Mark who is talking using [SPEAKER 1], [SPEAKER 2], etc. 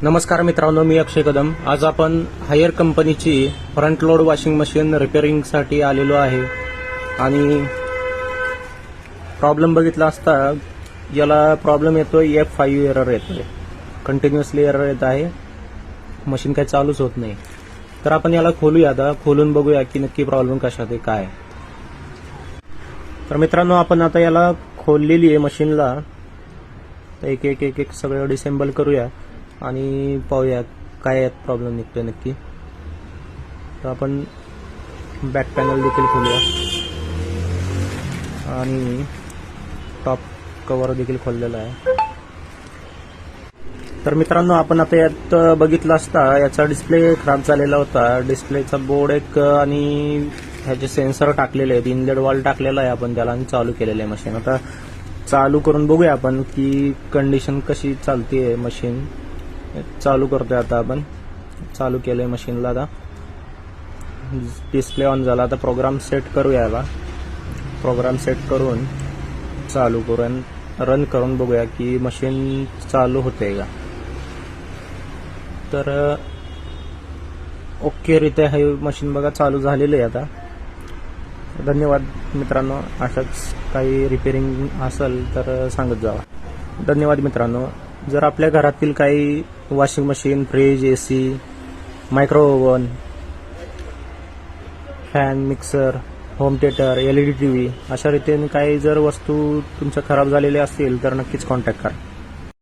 [SPEAKER 1] नमस्कार मित्रांनो, मी अक्षय कदम। आज आपण हायर कंपनीची फ्रंट लोड वॉशिंग मशीन रिपेअरिंगसाठी आलेलो आहे आणि प्रॉब्लेम बघितला असता याला प्रॉब्लेम येतोय F5 एरर येतोय, कंटिन्युअसली एरर येत आहे, मशीन काही चालूच होत नाही। तर आपण याला खोलूया, आता खोलून बघूया की नक्की प्रॉब्लेम कशात आहे काय। तर मित्रांनो, आपण आता याला खोललेली आहे मशीनला, तर एक एक एक एक सगळं डिसेंबल करूया आणि पाहूया काय प्रॉब्लेम निघतोय नक्की। तर आपण बॅक पॅनल देखील खोलूया आणि टॉप कव्हर देखील खोललेला आहे। तर मित्रांनो, आपण आता यात बघितलं असता याचा डिस्प्ले खराब झालेला होता, डिस्प्लेचा बोर्ड एक आणि ह्याचे सेन्सर टाकलेले आहेत, इनलेट वॉल टाकलेला आहे आपण त्याला आणि चालू केलेलं आहे मशीन। आता चालू करून बघूया आपण की कंडिशन कशी चालतीये मशीन। चालू करतोय, आता आपण चालू केलंय मशीनला, आता डिस्प्ले ऑन झाला। आता प्रोग्राम सेट करूया, याला प्रोग्राम सेट करून चालू करून रन करून बघूया की मशीन चालू होते का। तर ओके रित्या हे मशीन बघा चालू झालेलं आहे आता। धन्यवाद मित्रांनो, अशाच काही रिपेअरिंग असेल तर सांगत जावा। धन्यवाद मित्रांनो। जर आपल्या घरातील काही washing machine, fridge, AC, micro oven, fan, mixer, home theatre, LED TV अशा रीतीने काही जर वस्तू तुमच्या खराब झालेल्या असतील तर नक्कीच कॉन्टॅक्ट करा।